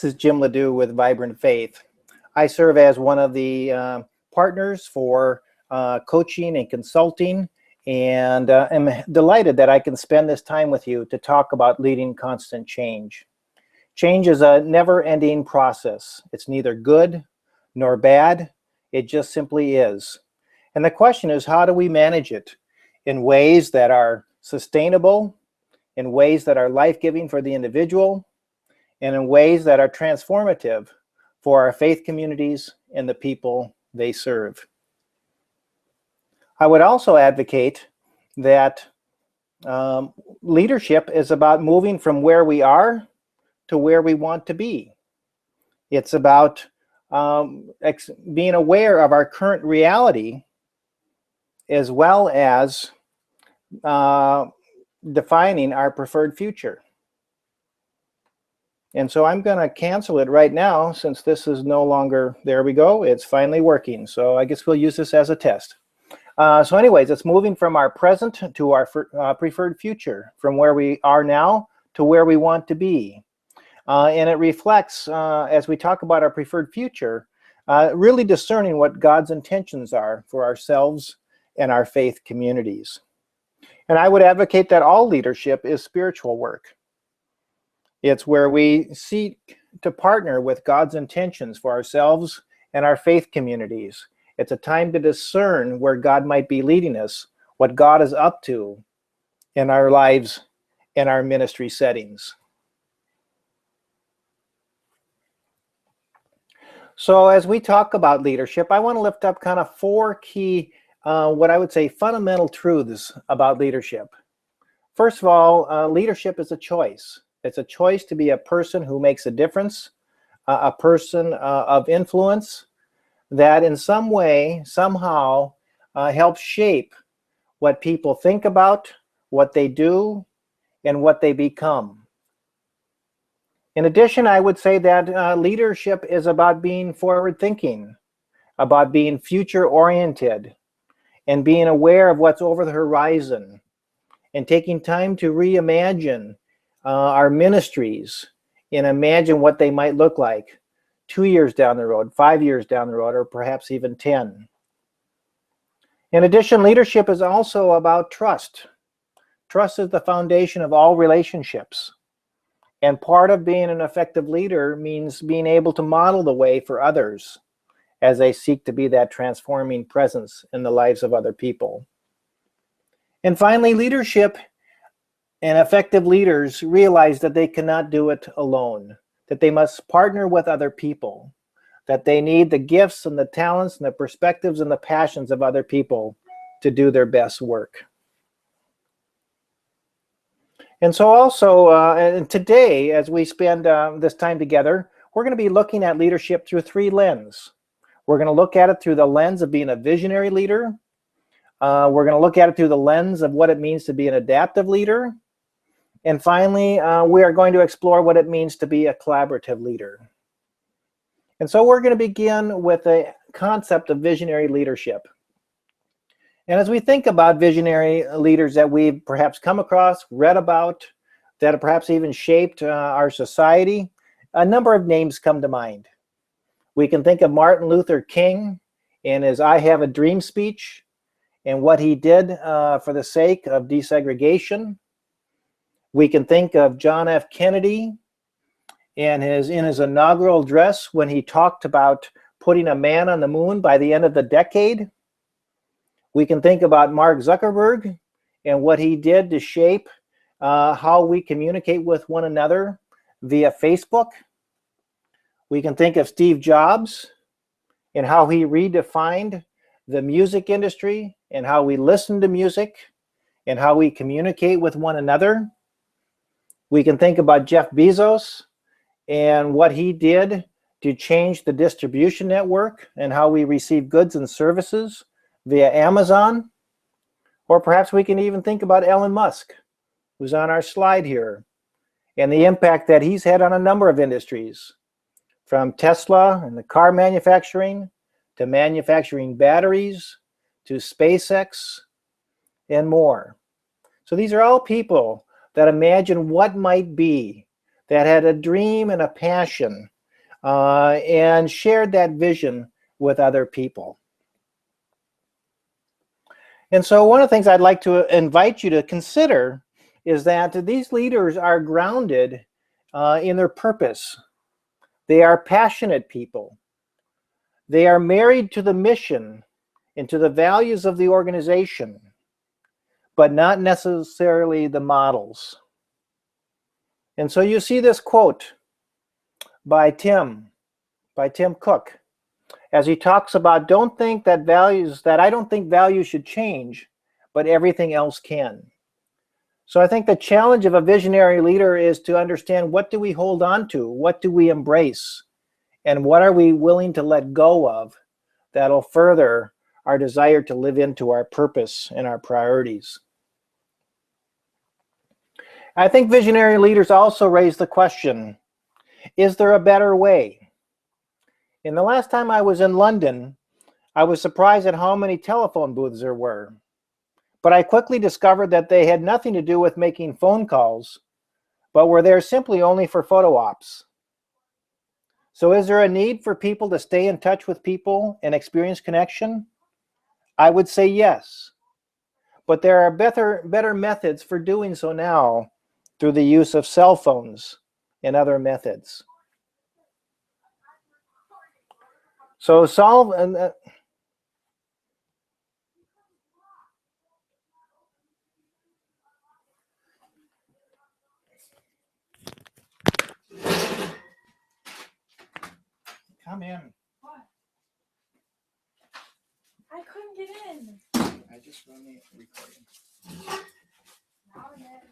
This is Jim Ledoux with Vibrant Faith. I serve as one of the partners for coaching and consulting, and am delighted that I can spend this time with you to talk about leading constant change. Change is a never-ending process. It's neither good nor bad. It just simply is. And the question is, how do we manage it in ways that are sustainable, in ways that are life-giving for the individual, and in ways that are transformative for our faith communities and the people they serve. I would also advocate that leadership is about moving from where we are to where we want to be. It's about being aware of our current reality, as well as defining our preferred future. And so I'm going to cancel it right now, since this is no longer, there we go, it's finally working. So I guess we'll use this as a test. So anyways, it's moving from our present to our preferred future, from where we are now to where we want to be. And it reflects, as we talk about our preferred future, really discerning what God's intentions are for ourselves and our faith communities. And I would advocate that all leadership is spiritual work. It's where we seek to partner with God's intentions for ourselves and our faith communities. It's a time to discern where God might be leading us, what God is up to in our lives and our ministry settings. So as we talk about leadership, I want to lift up kind of four key, what I would say, fundamental truths about leadership. First of all, leadership is a choice. It's a choice to be a person who makes a difference, a person of influence that in some way, somehow helps shape what people think about, what they do, and what they become. In addition, I would say that leadership is about being forward-thinking, about being future-oriented, and being aware of what's over the horizon, and taking time to reimagine our ministries and imagine what they might look like 2 years down the road, 5 years down the road, or perhaps even 10. In addition, leadership is also about trust. Trust is the foundation of all relationships. And part of being an effective leader means being able to model the way for others as they seek to be that transforming presence in the lives of other people. And finally, leadership and effective leaders realize that they cannot do it alone, that they must partner with other people, that they need the gifts and the talents and the perspectives and the passions of other people to do their best work. And so also, and today, as we spend this time together, we're going to be looking at leadership through three lenses. We're going to look at it through the lens of being a visionary leader. We're going to look at it through the lens of what it means to be an adaptive leader. And finally, we are going to explore what it means to be a collaborative leader. And so we're going to begin with the concept of visionary leadership. And as we think about visionary leaders that we've perhaps come across, read about, that have perhaps even shaped our society, a number of names come to mind. We can think of Martin Luther King and his "I Have a Dream" speech and what he did for the sake of desegregation. We can think of John F. Kennedy and in his inaugural address when he talked about putting a man on the moon by the end of the decade. We can think about Mark Zuckerberg and what he did to shape how we communicate with one another via Facebook. We can think of Steve Jobs and how he redefined the music industry and how we listen to music and how we communicate with one another. We can think about Jeff Bezos and what he did to change the distribution network and how we receive goods and services via Amazon. Or perhaps we can even think about Elon Musk, who's on our slide here, and the impact that he's had on a number of industries, from Tesla and the car manufacturing, to manufacturing batteries, to SpaceX, and more. So these are all people that imagine what might be, that had a dream and a passion and shared that vision with other people. And so one of the things I'd like to invite you to consider is that these leaders are grounded in their purpose. They are passionate people. They are married to the mission and to the values of the organization, but not necessarily the models. And so you see this quote by Tim Cook, as he talks about, I don't think values should change, but everything else can. So I think the challenge of a visionary leader is to understand, what do we hold on to? What do we embrace? And what are we willing to let go of that'll further our desire to live into our purpose and our priorities? I think visionary leaders also raise the question, is there a better way? In the last time I was in London, I was surprised at how many telephone booths there were. But I quickly discovered that they had nothing to do with making phone calls, but were there simply only for photo ops. So is there a need for people to stay in touch with people and experience connection? I would say yes. But there are better methods for doing so now through the use of cell phones and other methods. So come in. What? I couldn't get in. I just run the recording. Now then.